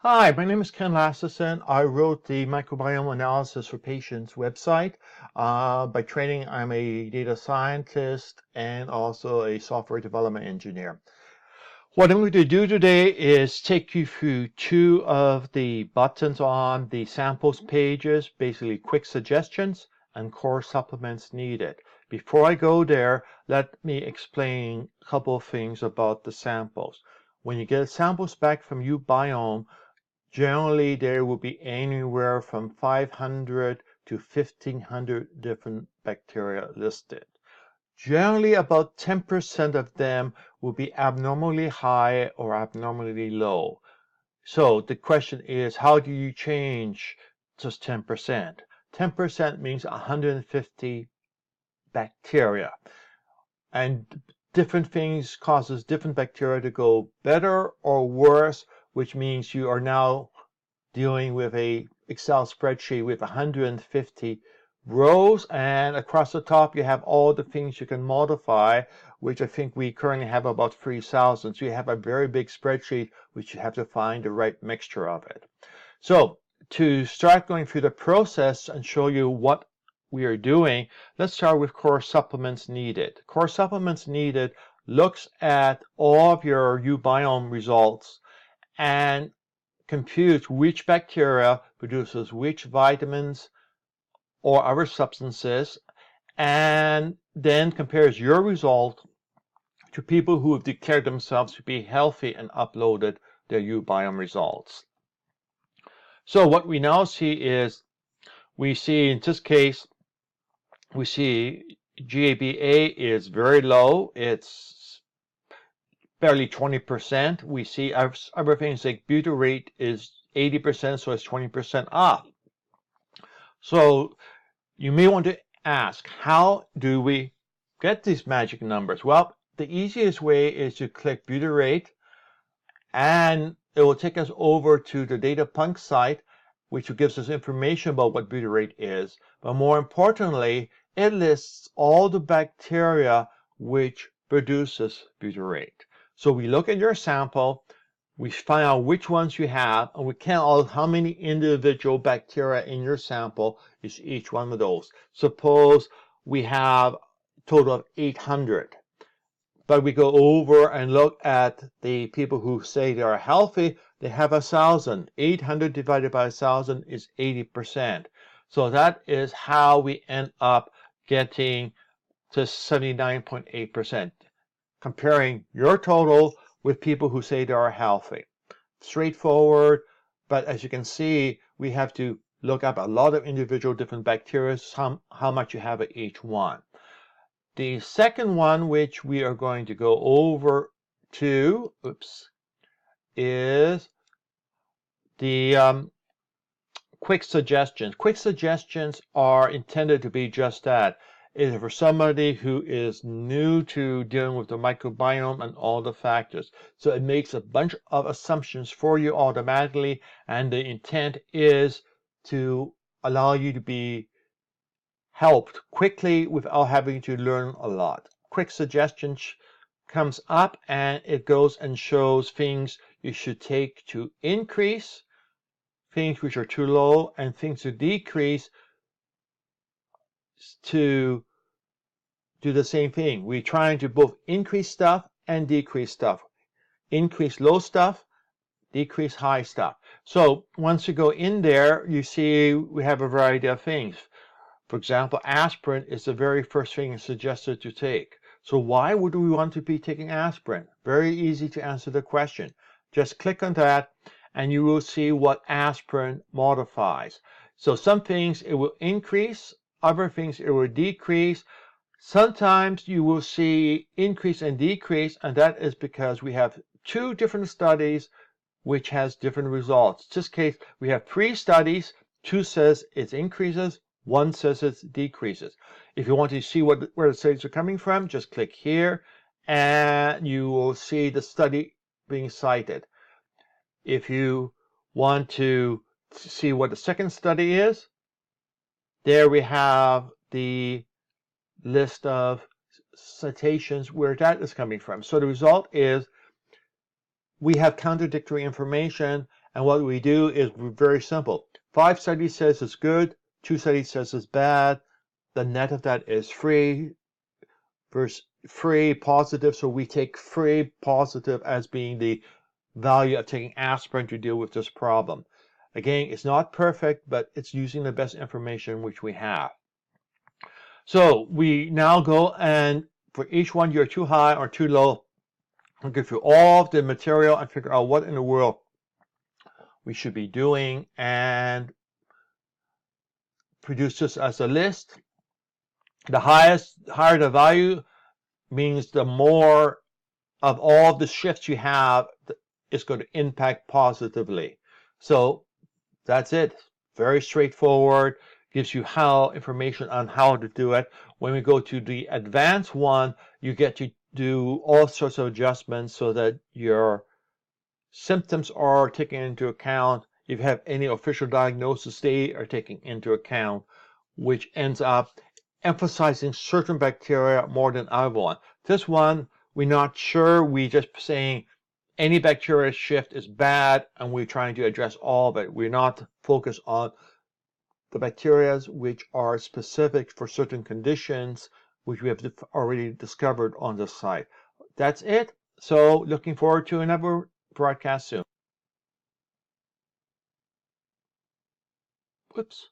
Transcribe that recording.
Hi, my name is Ken Lasseson. I wrote the Microbiome Analysis for Patients website. By training, I'm a data scientist and also a software development engineer. What I'm going to do today is take you through two of the buttons on the samples pages, basically quick suggestions and core supplements needed. Before I go there, let me explain a couple of things about the samples. When you get samples back from Microbiome, generally, there will be anywhere from 500 to 1,500 different bacteria listed. Generally, about 10% of them will be abnormally high or abnormally low. So the question is, how do you change just 10%? 10% means 150 bacteria. And different things causes different bacteria to go better or worse, which means you are now dealing with a Excel spreadsheet with 150 rows, and across the top you have all the things you can modify, which I think we currently have about 3,000. So you have a very big spreadsheet which you have to find the right mixture of it. So to start going through the process and show you what we are doing, let's start with core supplements needed. Core supplements needed looks at all of your Microbiome results and computes which bacteria produces which vitamins or other substances, and then compares your result to people who have declared themselves to be healthy and uploaded their Microbiome results. So what we now see is, we see in this case, we see GABA is very low. It's barely 20%. We see other things like butyrate is 80%, so it's 20% off. So you may want to ask, how do we get these magic numbers? Well, the easiest way is to click butyrate, and it will take us over to the DataPunk site, which gives us information about what butyrate is. But more importantly, it lists all the bacteria which produces butyrate. So we look at your sample, we find out which ones you have, and we count out how many individual bacteria in your sample is each one of those. Suppose we have a total of 800. But we go over and look at the people who say they are healthy, they have 1,000. 800 divided by 1,000 is 80%. So that is how we end up getting to 79.8%, comparing your total with people who say they are healthy. Straightforward, but as you can see, we have to look up a lot of individual different bacteria, how much you have of each one. The second one, which we are going to go over to, is the quick suggestions. Quick suggestions are intended to be just that. It is for somebody who is new to dealing with the microbiome and all the factors. So it makes a bunch of assumptions for you automatically, and the intent is to allow you to be helped quickly without having to learn a lot. Quick suggestions comes up and it goes and shows things you should take to increase, things which are too low, and things to decrease to do the same thing. We're trying to both increase stuff and decrease stuff. Increase low stuff, decrease high stuff. So once you go in there, you see we have a variety of things. For example, aspirin is the very first thing suggested to take. So why would we want to be taking aspirin? Very easy to answer the question. Just click on that and you will see what aspirin modifies. So some things it will increase, other things it will decrease. Sometimes you will see increase and decrease, and that is because we have two different studies which has different results. In this case, we have 3 studies. 2 says it increases, 1 says it decreases. If you want to see where the studies are coming from, just click here and you will see the study being cited. If you want to see what the second study is, there we have the list of citations where that is coming from. So the result is we have contradictory information, And what we do is very simple. 5 studies says it's good, 2 studies says it's bad. The net of that is free versus free positive. So we take free positive as being the value of taking aspirin to deal with this problem. Again, it's not perfect, but it's using the best information which we have. So we now go and for each one you're too high or too low, we'll go through all of the material and figure out what in the world we should be doing and produce this as a list. The higher the value means the more of all the shifts you have is going to impact positively. So that's it. Very straightforward. Gives you information on how to do it. When we go to the advanced one, you get to do all sorts of adjustments so that your symptoms are taken into account. If you have any official diagnosis, they are taken into account, which ends up emphasizing certain bacteria more than other one. This one, we're not sure. We just saying any bacteria shift is bad, and we're trying to address all of it. We're not focused on the bacteria which are specific for certain conditions, which we have already discovered on the site. That's it. So looking forward to another broadcast soon. Whoops.